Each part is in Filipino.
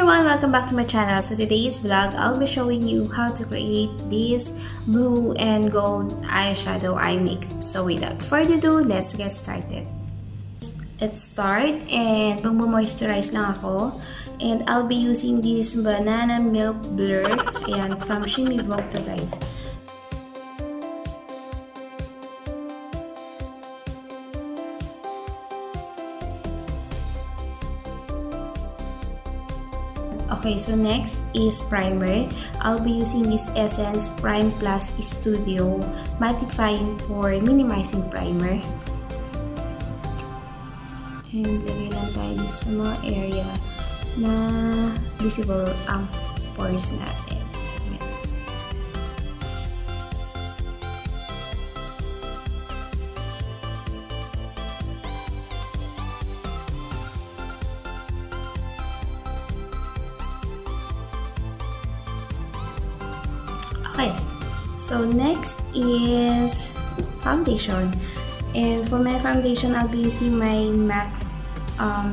everyone, welcome back to my channel. So today's vlog, I'll be showing you how to create this blue and gold eyeshadow eye makeup. So without further ado, let's get started. Let's start, and mag-moisturize lang ako. And I'll be using this banana milk blur, ayan, from Shimmery to guys. Okay, so next is primer. I'll be using this Essence Prime Plus Studio Mattifying Pore Minimizing Primer. And lagay lang tayo dito sa mga area na visible ang pores natin. Okay, so next is foundation, and for my foundation, I'll be using my MAC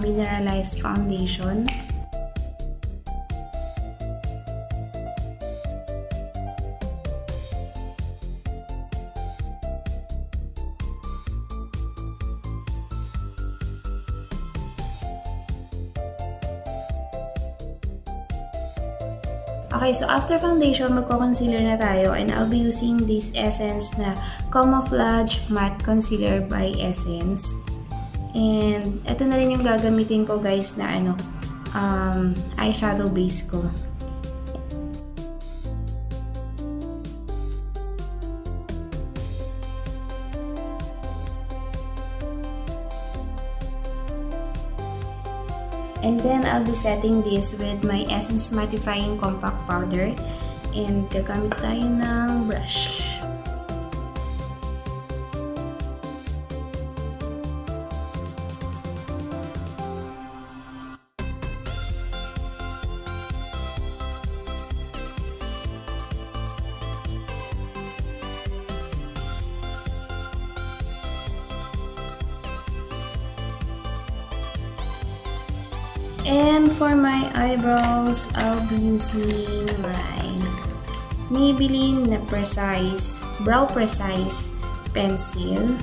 mineralized foundation. Okay, so after foundation, magko-concealer na tayo, and I'll be using this Essence na Camouflage Matte Concealer by Essence. And ito na rin yung gagamitin ko guys na eyeshadow base ko. And then, I'll be setting this with my Essence Mattifying Compact Powder. And gagamit tayo ng brush. And for my eyebrows, I'll be using my Maybelline na Brow Precise pencil.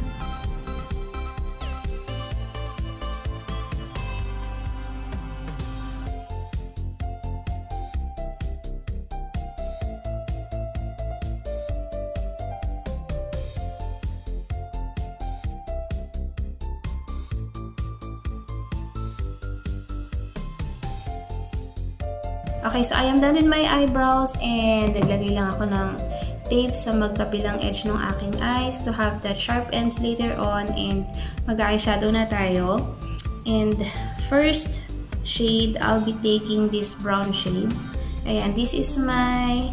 Okay, so I am done with my eyebrows, and naglagay lang ako ng tape sa magkabilang edge ng aking eyes to have that sharp ends later on, and mag-eyeshadow na tayo. And first shade, I'll be taking this brown shade. Ayan, this is my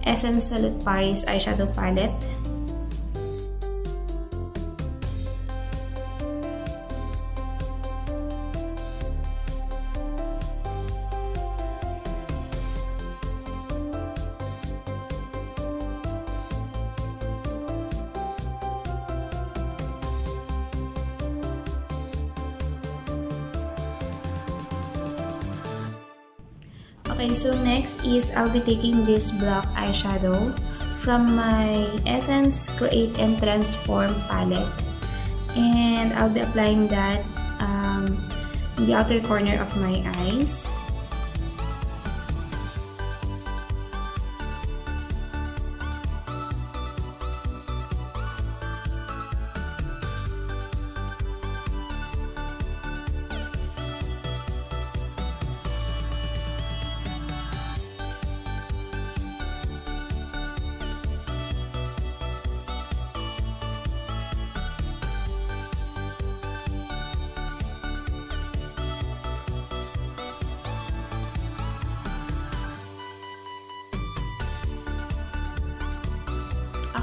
Essence Salute Paris eyeshadow palette. Okay, so next is I'll be taking this black eyeshadow from my Essence Create and Transform palette, and I'll be applying that in the outer corner of my eyes.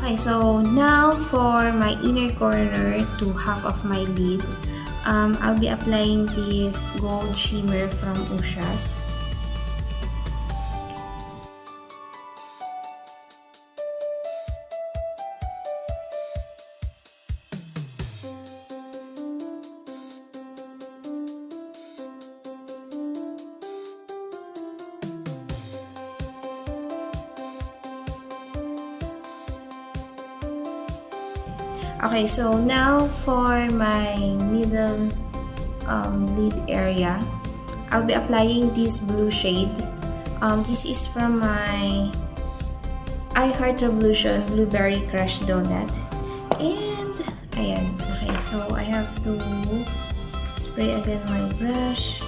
Okay, so now for my inner corner to half of my lid, I'll be applying this gold shimmer from Ushas. Okay, so now for my middle lid area, I'll be applying this blue shade. This is from my I Heart Revolution Blueberry Crush Donut. And, ayan. Okay, so I have to spray again my brush.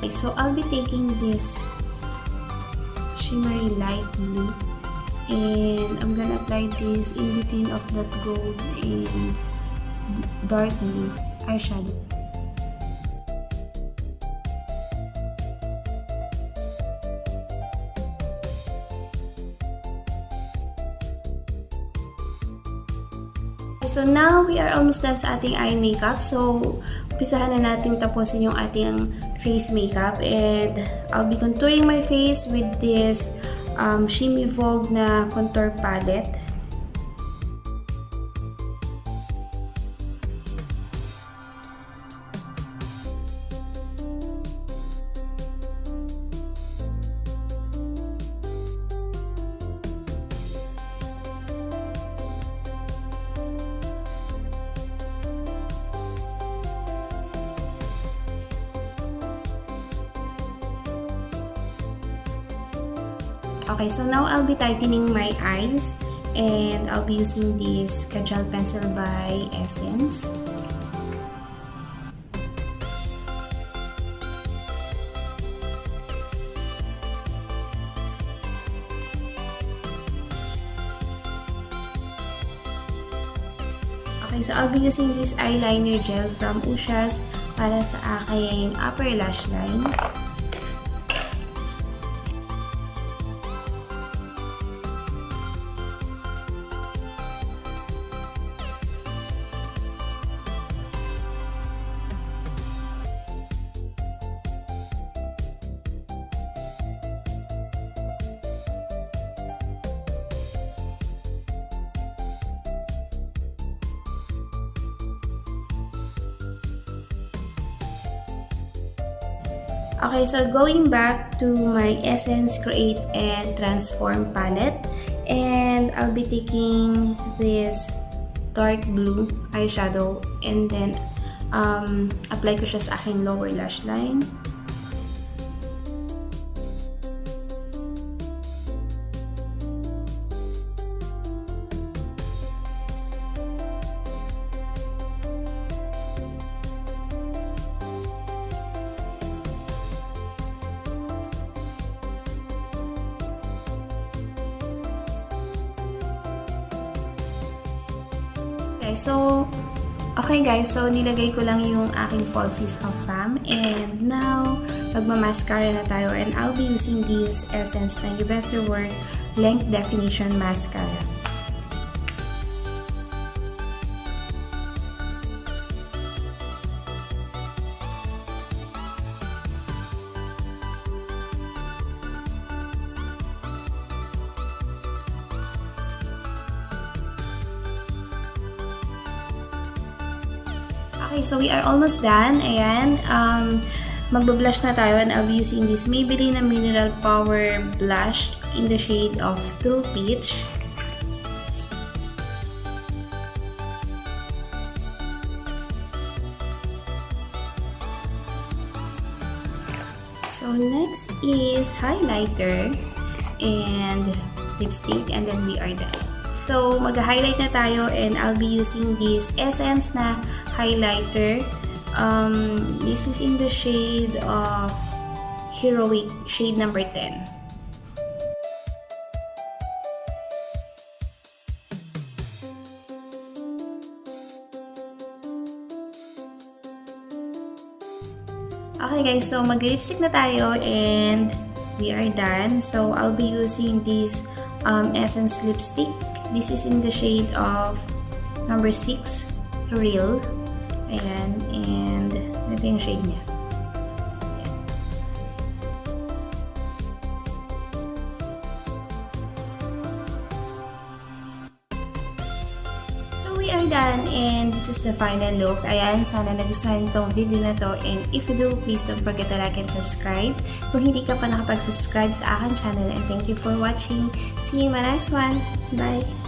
Okay, so I'll be taking this shimmery light blue and I'm gonna apply this in between of that gold and dark blue eyeshadow. So now, we are almost done sa ating eye makeup. So, umpisahan na natin tapusin yung ating face makeup. And I'll be contouring my face with this Shimmy Vogue na contour palette. Okay, so now I'll be tightening my eyes and I'll be using this Kajal pencil by Essence. Okay, so I'll be using this eyeliner gel from Ushas para sa aking upper lash line. Okay, so going back to my Essence Create and Transform palette, and I'll be taking this dark blue eyeshadow and then apply ko siya sa aking lower lash line. Okay guys, so nilagay ko lang yung aking falsies of Fam, and now magma-mascara na tayo, and I'll be using this Essence na You Better Work Length Definition Mascara. Okay, so we are almost done. Ayan, magbe-blush na tayo, and I'll be using this Maybelline na Mineral Power Blush in the shade of True Peach. So next is highlighter and lipstick, and then we are done. So mag-highlight na tayo, and I'll be using this Essence na highlighter. This is in the shade of Heroic, shade number 10. Okay guys, so mag-lipstick na tayo, and we are done. So I'll be using this Essence lipstick. This is in the shade of number 6, Real. Ayan, and ito yung shade niya. Ayan. So we are done and this is the final look. Ayan, sana nagustuhan itong video na to, and if you do, please don't forget to like and subscribe kung hindi ka pa nakapag-subscribe sa akin channel, and thank you for watching. See you in my next one. Bye!